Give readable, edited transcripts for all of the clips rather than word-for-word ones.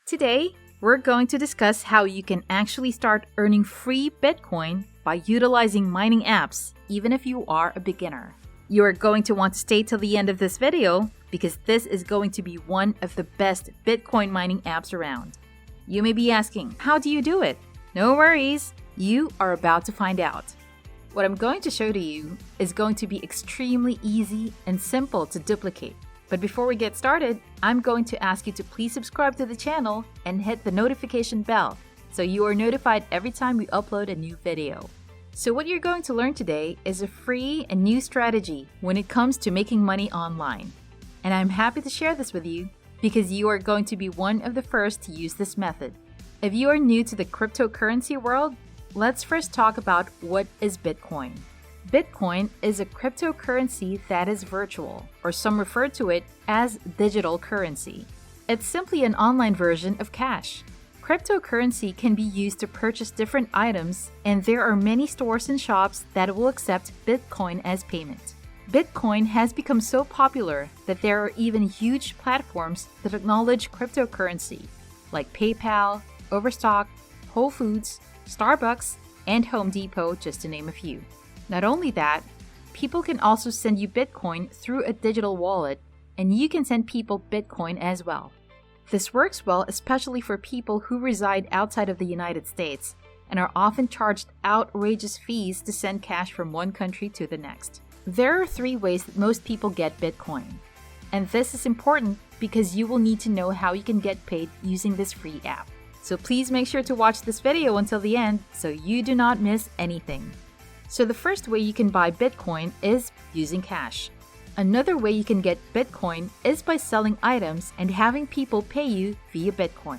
Today, we're going to discuss how you can actually start earning free Bitcoin by utilizing mining apps, even if you are a beginner. You are going to want to stay till the end of this video because this is going to be one of the best Bitcoin mining apps around. You may be asking, how do you do it? No worries, you are about to find out. What I'm going to show to you is going to be extremely easy and simple to duplicate. But before we get started, I'm going to ask you to please subscribe to the channel and hit the notification bell so you are notified every time we upload a new video. So what you're going to learn today is a free and new strategy when it comes to making money online. And I'm happy to share this with you because you are going to be one of the first to use this method. If you are new to the cryptocurrency world, let's first talk about what is Bitcoin. Bitcoin is a cryptocurrency that is virtual, or some refer to it as digital currency. It's simply an online version of cash. Cryptocurrency can be used to purchase different items, and there are many stores and shops that will accept Bitcoin as payment. Bitcoin has become so popular that there are even huge platforms that acknowledge cryptocurrency, like PayPal, Overstock, Whole Foods, Starbucks, and Home Depot, just to name a few. Not only that, people can also send you Bitcoin through a digital wallet, and you can send people Bitcoin as well. This works well especially for people who reside outside of the United States and are often charged outrageous fees to send cash from one country to the next. There are 3 ways that most people get Bitcoin. And this is important because you will need to know how you can get paid using this free app. So please make sure to watch this video until the end so you do not miss anything. So the first way you can buy Bitcoin is using cash. Another way you can get Bitcoin is by selling items and having people pay you via Bitcoin.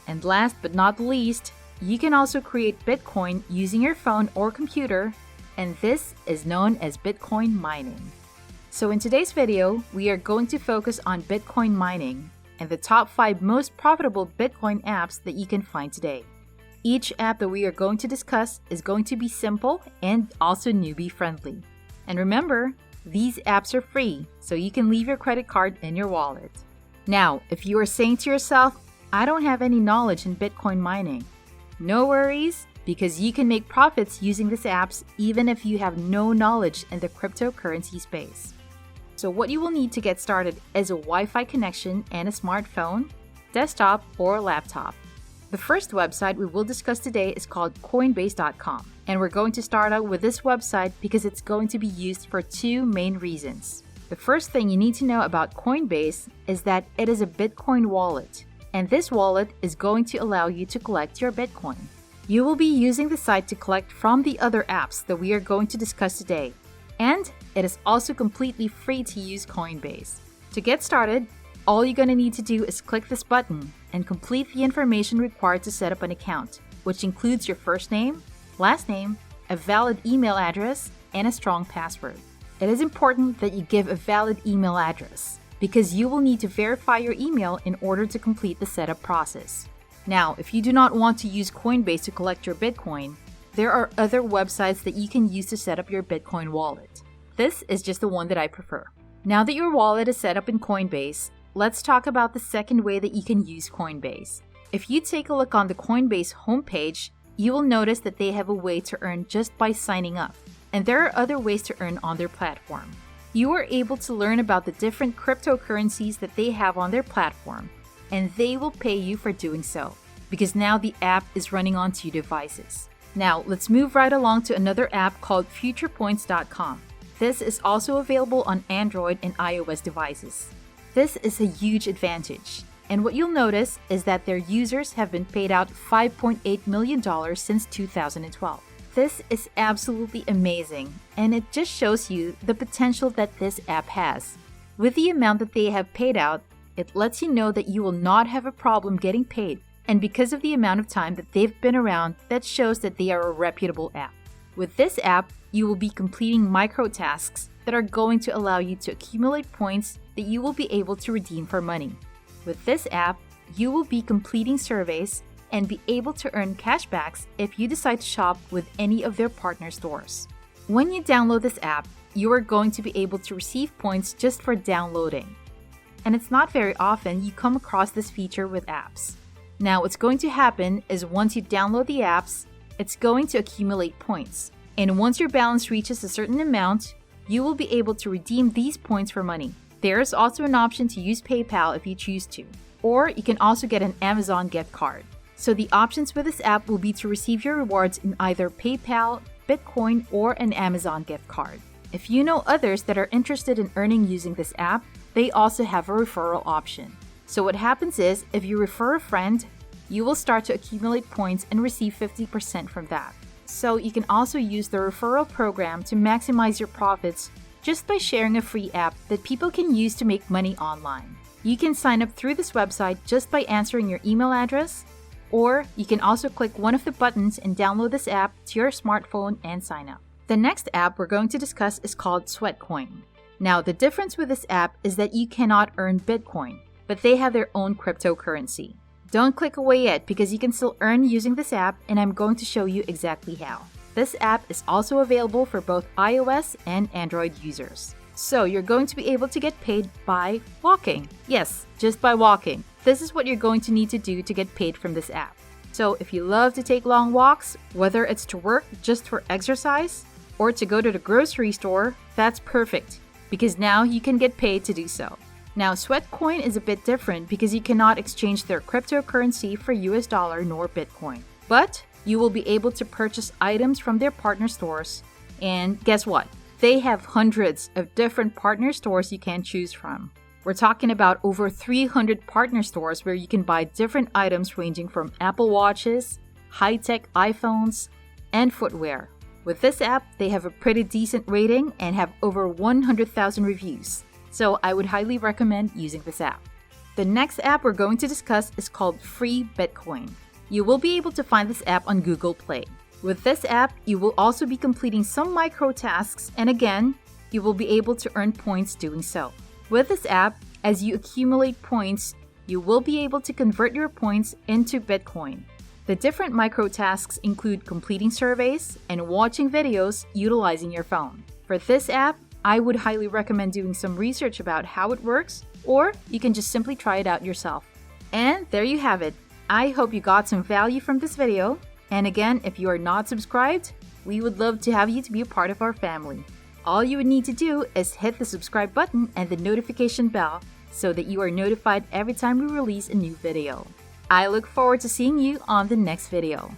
And last but not least, you can also create Bitcoin using your phone or computer, and this is known as Bitcoin mining. So in today's video, we are going to focus on Bitcoin mining and the top 5 most profitable Bitcoin apps that you can find today. Each app that we are going to discuss is going to be simple and also newbie friendly. And remember, these apps are free, so you can leave your credit card in your wallet. Now, if you are saying to yourself, I don't have any knowledge in Bitcoin mining, no worries, because you can make profits using these apps even if you have no knowledge in the cryptocurrency space. So what you will need to get started is a Wi-Fi connection and a smartphone, desktop, or laptop. The first website we will discuss today is called Coinbase.com, and we're going to start out with this website because it's going to be used for 2 main reasons. The first thing you need to know about Coinbase is that it is a Bitcoin wallet, and this wallet is going to allow you to collect your Bitcoin. You will be using the site to collect from the other apps that we are going to discuss today, and it is also completely free to use Coinbase. To get started, all you're going to need to do is click this button and complete the information required to set up an account, which includes your first name, last name, a valid email address, and a strong password. It is important that you give a valid email address because you will need to verify your email in order to complete the setup process. Now, if you do not want to use Coinbase to collect your Bitcoin, there are other websites that you can use to set up your Bitcoin wallet. This is just the one that I prefer. Now that your wallet is set up in Coinbase, let's talk about the second way that you can use Coinbase. If you take a look on the Coinbase homepage, you will notice that they have a way to earn just by signing up. And there are other ways to earn on their platform. You are able to learn about the different cryptocurrencies that they have on their platform, and they will pay you for doing so, because now the app is running on 2 devices. Now, let's move right along to another app called FuturePoints.com. This is also available on Android and iOS devices. This is a huge advantage, and what you'll notice is that their users have been paid out $5.8 million since 2012. This is absolutely amazing, and it just shows you the potential that this app has. With the amount that they have paid out, it lets you know that you will not have a problem getting paid, and because of the amount of time that they've been around, that shows that they are a reputable app. With this app, you will be completing micro tasks that are going to allow you to accumulate points that you will be able to redeem for money. With this app, you will be completing surveys and be able to earn cashbacks if you decide to shop with any of their partner stores. When you download this app, you are going to be able to receive points just for downloading. And it's not very often you come across this feature with apps. Now what's going to happen is once you download the apps, it's going to accumulate points. And once your balance reaches a certain amount, you will be able to redeem these points for money. There is also an option to use PayPal if you choose to, or you can also get an Amazon gift card. So the options with this app will be to receive your rewards in either PayPal, Bitcoin, or an Amazon gift card. If you know others that are interested in earning using this app, they also have a referral option. So what happens is, if you refer a friend, you will start to accumulate points and receive 50% from that. So you can also use the referral program to maximize your profits just by sharing a free app that people can use to make money online. You can sign up through this website just by answering your email address, or you can also click one of the buttons and download this app to your smartphone and sign up. The next app we're going to discuss is called Sweatcoin. Now, the difference with this app is that you cannot earn Bitcoin, but they have their own cryptocurrency. Don't click away yet because you can still earn using this app, and I'm going to show you exactly how. This app is also available for both iOS and Android users. So you're going to be able to get paid by walking. Yes, just by walking. This is what you're going to need to do to get paid from this app. So if you love to take long walks, whether it's to work just for exercise or to go to the grocery store, that's perfect because now you can get paid to do so. Now, Sweatcoin is a bit different because you cannot exchange their cryptocurrency for US dollar nor Bitcoin. But you will be able to purchase items from their partner stores. And guess what? They have hundreds of different partner stores you can choose from. We're talking about over 300 partner stores where you can buy different items ranging from Apple Watches, high-tech iPhones, and footwear. With this app, they have a pretty decent rating and have over 100,000 reviews. So I would highly recommend using this app. The next app we're going to discuss is called Free Bitcoin. You will be able to find this app on Google Play. With this app, you will also be completing some micro tasks, and again, you will be able to earn points doing so. With this app, as you accumulate points, you will be able to convert your points into Bitcoin. The different micro tasks include completing surveys and watching videos utilizing your phone. For this app, I would highly recommend doing some research about how it works, or you can just simply try it out yourself. And there you have it. I hope you got some value from this video. And again, if you are not subscribed, we would love to have you to be a part of our family. All you would need to do is hit the subscribe button and the notification bell so that you are notified every time we release a new video. I look forward to seeing you on the next video.